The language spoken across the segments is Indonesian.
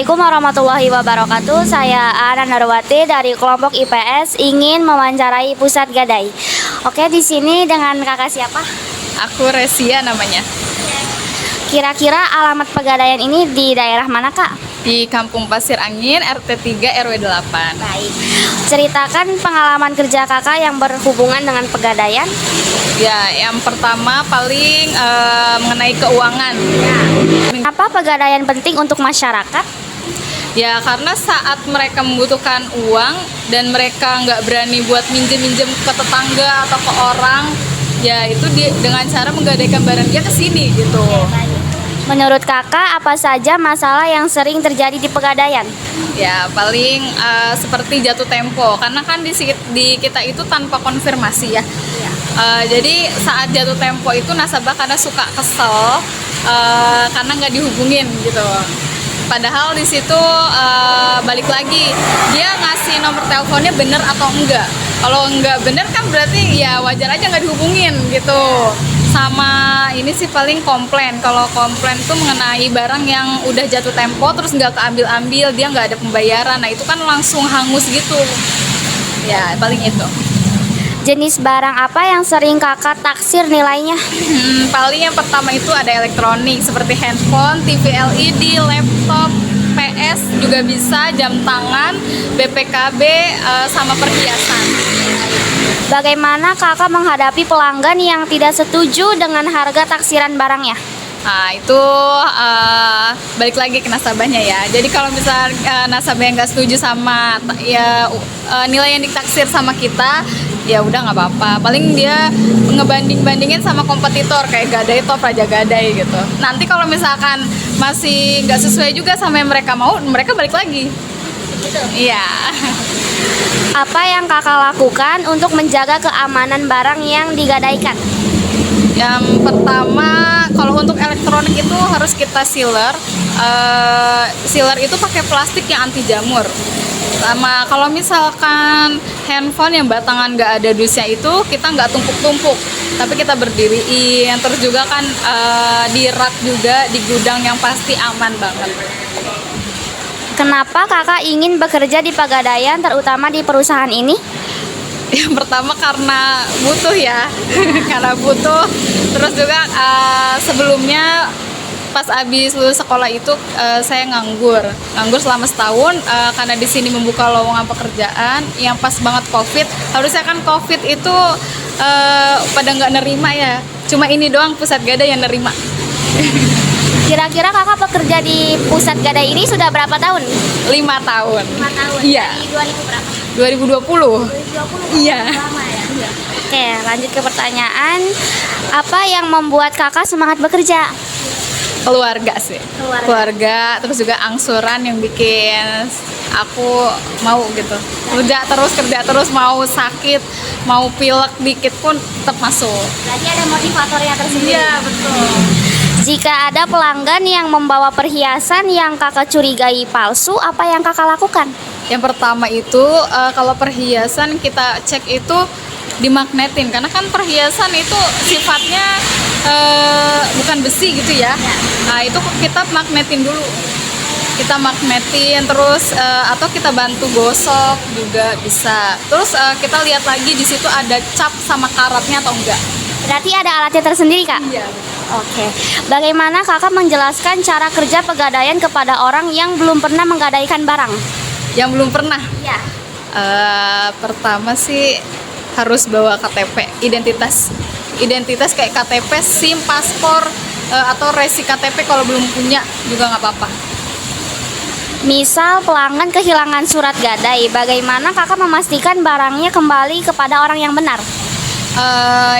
Assalamualaikum warahmatullahi wabarakatuh. Saya Ana Narwati dari kelompok IPS ingin mewawancarai Pusat Gadai. Oke, di sini dengan kakak siapa? Aku Resia namanya. Kira-kira alamat Pegadaian ini di daerah mana, Kak? Di Kampung Pasir Angin, RT 3 RW 8. Baik. Ceritakan pengalaman kerja kakak yang berhubungan dengan Pegadaian. Ya, yang pertama paling mengenai keuangan. Apa Pegadaian penting untuk masyarakat? Ya, karena saat mereka membutuhkan uang dan mereka nggak berani buat minjem-minjem ke tetangga atau ke orang, ya itu dengan cara menggadaikan barang dia ke sini gitu. Menurut kakak, apa saja masalah yang sering terjadi di Pegadaian? Ya, paling seperti jatuh tempo, karena kan di kita itu tanpa konfirmasi ya. Jadi saat jatuh tempo itu nasabah karena suka kesel karena nggak dihubungin gitu. Padahal di situ balik lagi dia ngasih nomor teleponnya bener atau enggak. Kalau enggak bener kan berarti ya wajar aja nggak dihubungin gitu. Sama ini sih paling komplain. Kalau komplain tuh mengenai barang yang udah jatuh tempo terus nggak keambil-ambil, dia nggak ada pembayaran. Nah itu kan langsung hangus gitu. Ya paling itu. Jenis barang apa yang sering kakak taksir nilainya? Paling yang pertama itu ada elektronik seperti handphone, TV LED, laptop, PS juga bisa, jam tangan, BPKB, sama perhiasan. Bagaimana kakak menghadapi pelanggan yang tidak setuju dengan harga taksiran barangnya? Nah itu balik lagi ke nasabahnya ya. Jadi kalau misal nasabah yang nggak setuju sama nilai yang ditaksir sama kita, ya udah nggak apa-apa. Paling dia ngebanding-bandingin sama kompetitor kayak Gadai Top, Raja Gadai gitu. Nanti kalau misalkan masih nggak sesuai juga sama yang mereka mau, mereka balik lagi. Iya. Apa yang kakak lakukan untuk menjaga keamanan barang yang digadaikan? Yang pertama, kalau untuk elektronik itu harus kita sealer. Sealer itu pakai plastik yang anti jamur. Sama kalau misalkan handphone yang batangan nggak ada dusnya itu, kita nggak tumpuk-tumpuk, tapi kita berdiriin. Terus juga kan di rak juga di gudang yang pasti aman banget. Kenapa kakak ingin bekerja di Pegadaian, terutama di perusahaan ini? Yang pertama karena butuh ya, karena butuh. Terus juga sebelumnya pas abis lulus sekolah itu saya nganggur selama setahun karena di sini membuka lowongan pekerjaan yang pas banget COVID. Harusnya kan COVID itu pada nggak nerima ya, cuma ini doang Pusat Gadai yang nerima. Kira-kira kakak bekerja di Pusat Gadai ini sudah berapa tahun? 5 tahun. 5 tahun. Iya. Dari 2000 berapa? 2020. 2020. Iya. Lama ya? Oke, lanjut ke pertanyaan. Apa yang membuat kakak semangat bekerja? Keluarga sih. Keluarga, terus juga angsuran yang bikin aku mau gitu. Kerja terus mau sakit, mau pilek dikit pun tetap masuk. Berarti ada motivatornya tersendiri. Iya, betul. Jika ada pelanggan yang membawa perhiasan yang kakak curigai palsu, apa yang kakak lakukan? Yang pertama itu kalau perhiasan kita cek itu dimagnetin, karena kan perhiasan itu sifatnya bukan besi gitu ya. Nah itu kita magnetin dulu, kita magnetin terus atau kita bantu gosok juga bisa. Terus kita lihat lagi di situ ada cap sama karatnya atau enggak. Berarti ada alatnya tersendiri, Kak? Iya. Oke. Bagaimana kakak menjelaskan cara kerja Pegadaian kepada orang yang belum pernah menggadaikan barang? Yang belum pernah? Ya. Pertama sih harus bawa KTP, identitas kayak KTP, SIM, paspor, atau resi KTP kalau belum punya juga nggak apa-apa. Misal pelanggan kehilangan surat gadai, bagaimana kakak memastikan barangnya kembali kepada orang yang benar?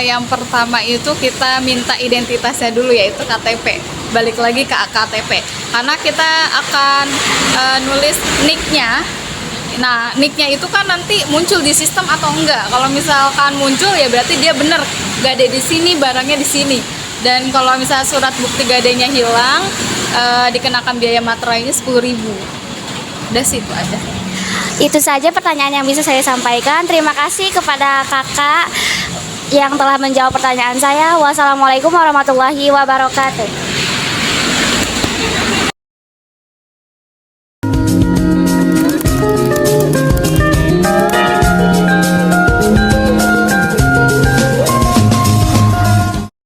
Yang pertama itu kita minta identitasnya dulu, yaitu KTP. Balik lagi ke KTP, karena kita akan nulis nicknya. Nah, nicknya itu kan nanti muncul di sistem atau enggak. Kalau misalkan muncul ya berarti dia bener gadai di sini, barangnya di sini. Dan kalau misalnya surat bukti gadainya hilang, dikenakan biaya materainya 10.000. Udah sih itu aja. Itu saja pertanyaan yang bisa saya sampaikan. Terima kasih kepada kakak yang telah menjawab pertanyaan saya. Wassalamualaikum warahmatullahi wabarakatuh.